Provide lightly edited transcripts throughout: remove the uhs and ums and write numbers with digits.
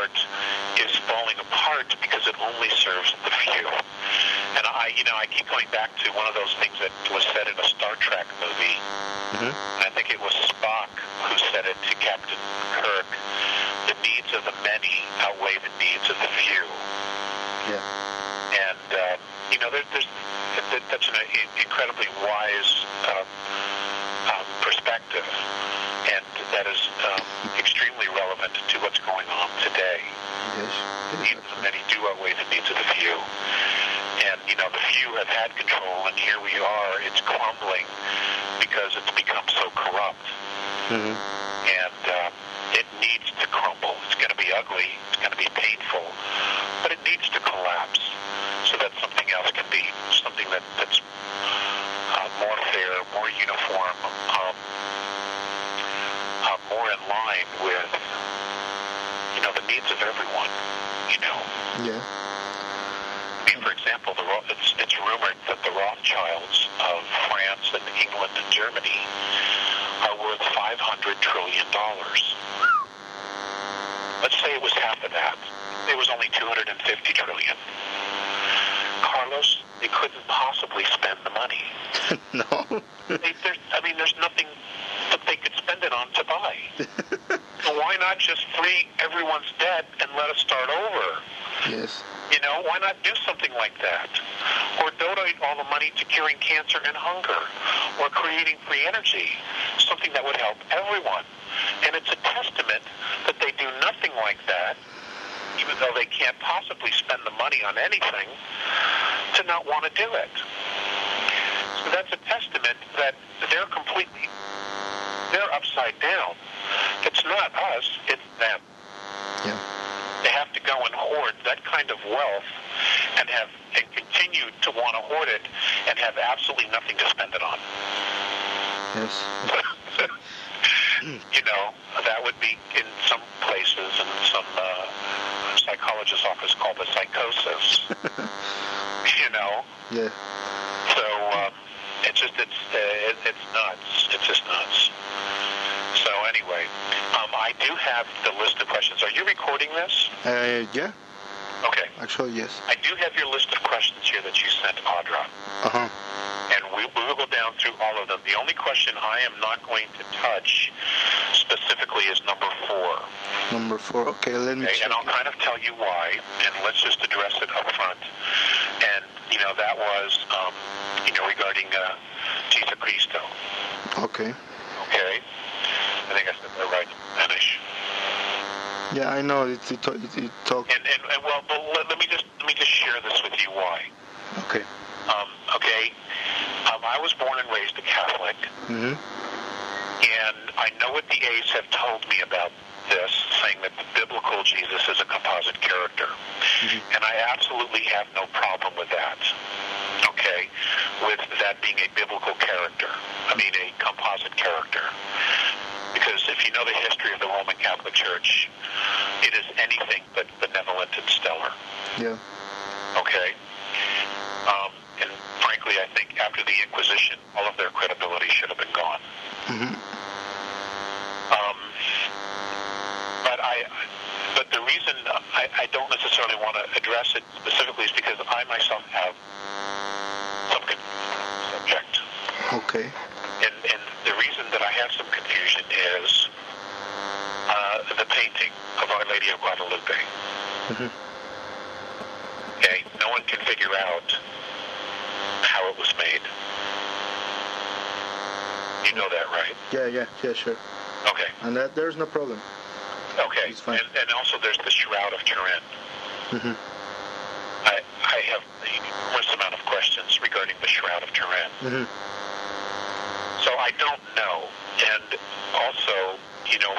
court is falling apart because it only serves the few. And I keep going back to one of those things that was said in a Star Trek movie. I think it was Spock who said it to Captain Kirk. The needs of the many outweigh the needs of the few. Yeah. And, that's an incredibly wise perspective. And that is extremely relevant to what's going on today. Yes. The needs of the many do outweigh the needs of the few. And, the few have had control, and here we are. It's crumbling because it's become so corrupt. And it needs to crumble. It's going to be ugly. It's going to be painful. But it needs to collapse so that something else can be, something that's more fair, more uniform, more in line with, the needs of everyone, Yeah. For example, it's rumored that the Rothschilds of France and England and Germany are worth $500 trillion. Let's say it was half of that. It was only $250 trillion. Carlos, they couldn't possibly spend the money. No. There's nothing that they could spend it on to buy. So why not just free everyone's debt and let us start over? Yes. Why not do something like that? Or donate all the money to curing cancer and hunger, or creating free energy, something that would help everyone. And it's a testament that they do nothing like that, even though they can't possibly spend the money on anything, to not want to do it. So that's a testament that they're upside down. It's not us, it's them. Yeah. They have to go and hoard that kind of wealth and continue to want to hoard it and have absolutely nothing to spend it on. Yes. That would be in some places, in some psychologist's office called a psychosis. Yeah. So it's nuts. It's just nuts. So anyway, I do have the list of questions. Are you recording this? Yeah. Okay. Actually, yes. I do have your list of questions here that you sent Audra. And we will go down through all of them. The only question I am not going to touch specifically is number 4. Number 4. Okay, let me check. And I'll kind of tell you why, and let's just address it up front. And, that was, regarding Jesus Cristo. Okay. Okay? I think I said that right in Spanish. Yeah, I know. It talks. And let me just share this with you. Why? Okay. Okay. I was born and raised a Catholic, and I know what the A's have told me about this, saying that the biblical Jesus is a composite character, and I absolutely have no problem with that. Okay, with that being a biblical character. I mean, a composite character. Because if you know the history of the Roman Catholic Church, it is anything but benevolent and stellar. Yeah. Okay? And frankly, I think after the Inquisition, all of their credibility should have been gone. But the reason I don't necessarily want to address it specifically is because I myself have some confusion on the subject. Okay. And the reason that I have some confusion is the painting of Our Lady of Guadalupe. Okay, no one can figure out how it was made. You know that, right? Yeah, sure. Okay. And there's no problem. Okay. It's fine. And also there's the Shroud of Turin. I have the enormous amount of questions regarding the Shroud of Turin. So I don't know. And also,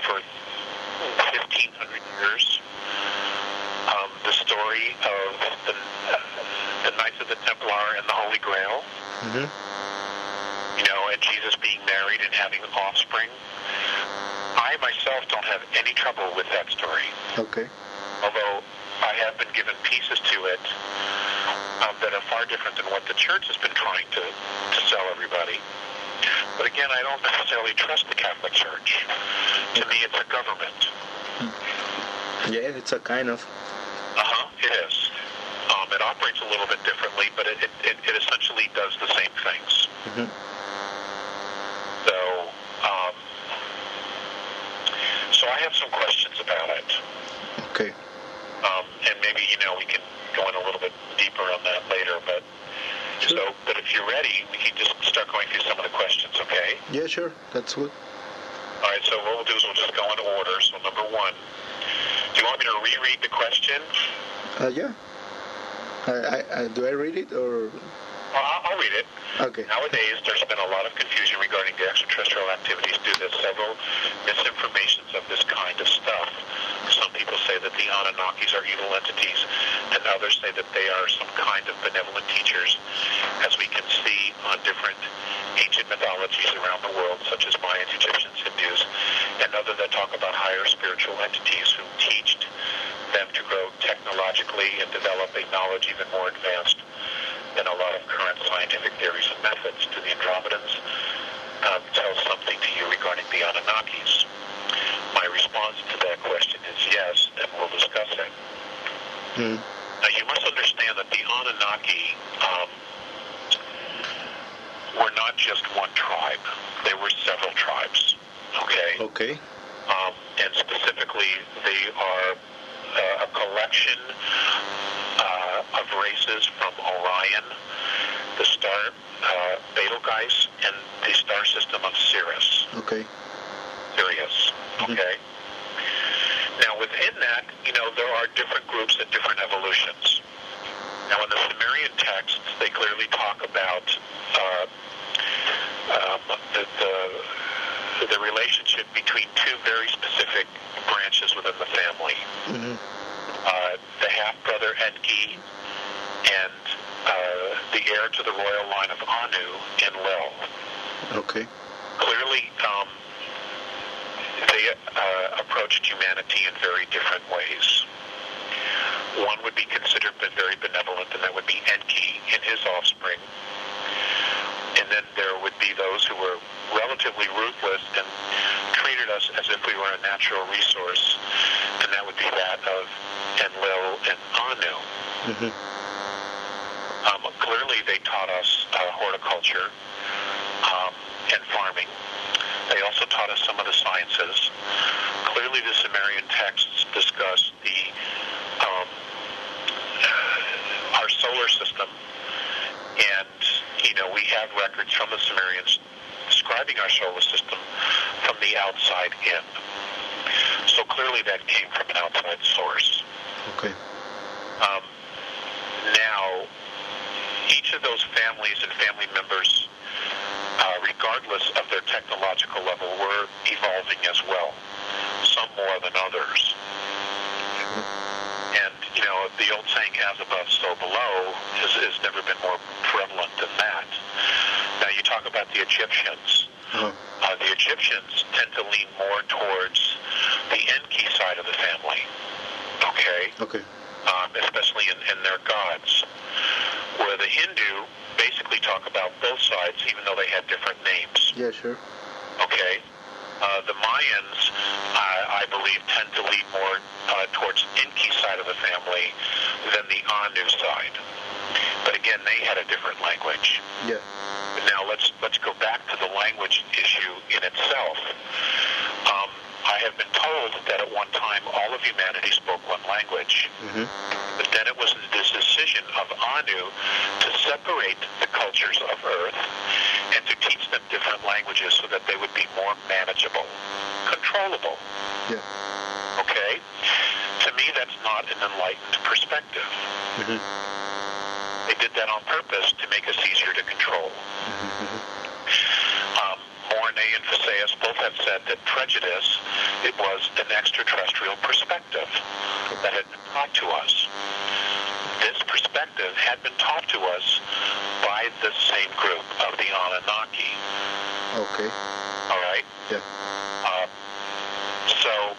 for 1,500 years, the story of the Knights of the Templar and the Holy Grail, and Jesus being married and having offspring, I myself don't have any trouble with that story. Okay. Although I have been given pieces to it that are far different than what the church has been trying to sell everybody. But again, I don't necessarily trust the Catholic Church. To me, it's a government. Yeah, it's a kind of. It is. It operates a little bit differently, but it essentially does the same things. Mm-hmm. So I have some questions about it. Okay. And maybe, we can go in a little bit deeper on that later, but sure. But if you're ready, we can just start going through some of the questions, okay? Yeah, sure. That's good. All right, so what we'll do is we'll just go in order. So number one, do you want me to reread the question? Yeah. Do I read it or? I'll read it. Okay. Nowadays, there's been a lot of confusion regarding the extraterrestrial activities due to several misinformations of this kind of stuff. Some people say that the Anunnakis are evil entities, and others say that they are some kind of benevolent teachers, as we can see on different ancient mythologies around the world, such as Mayans, Egyptians, Hindus, and others that talk about higher spiritual entities who teached them to grow technologically and develop a knowledge even more advanced than a lot of current scientific theories and methods. Do the Andromedans tell something to you regarding the Anunnakis? My response to that question is yes, and we'll discuss it. Mm. Now, you must understand that the Anunnaki were not just one tribe. There were several tribes, okay? Okay. And specifically, they are a collection of races from Orion, the star Betelgeuse, and the star system of Sirius. Okay. Sirius, okay? Now, within that, there are different groups and different evolutions. Now, in the Sumerian texts, they clearly talk about the relationship between two very specific branches within the family. Mm-hmm. The half-brother Icke and the heir to the royal line of Anu, Enlil. Okay. Clearly, they approached humanity in very different ways. One would be considered very benevolent, and that would be Enki and his offspring. And then there would be those who were relatively ruthless and treated us as if we were a natural resource, and that would be that of Enlil and Anu. Mm-hmm. Clearly, they taught us horticulture and farming. They also taught us some of the sciences. Clearly, the Sumerian texts discuss our solar system, and we have records from the Sumerians describing our solar system from the outside in. So clearly, that came from an outside source. Okay. Now, each of those families and family members, regardless of their technological level, were evolving as well, some more than others. And, the old saying, as above, so below, has never been more prevalent than that. Now, you talk about the Egyptians. Uh-huh. The Egyptians tend to lean more towards the Enki side of the family, okay? Okay. Especially in their gods. Where the Hindu basically talk about both sides, even though they had different names. Yeah, sure. Okay? The Mayans, I believe, tend to lean more towards Enki side of the family than the Anu side. But again, they had a different language. Yeah. Now let's go back to the language issue in itself. I have been told that at one time all of humanity spoke one language. Mm-hmm. But then it was this decision of Anu to separate the cultures of Earth and to teach them different languages so that they would be more manageable, controllable. Yeah. Okay? To me, that's not an enlightened perspective. Mm-hmm. They did that on purpose to make us easier to control. Mm-hmm. Mornay and Visayas both have said that prejudice, it was an extraterrestrial perspective that had been taught to us. This perspective had been taught to us by the same group of the Anunnaki. Okay. All right? Yeah. So,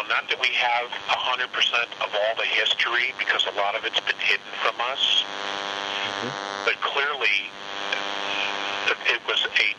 not that we have 100% of all the history, because a lot of it's been hidden from us, Mm-hmm. but clearly it was a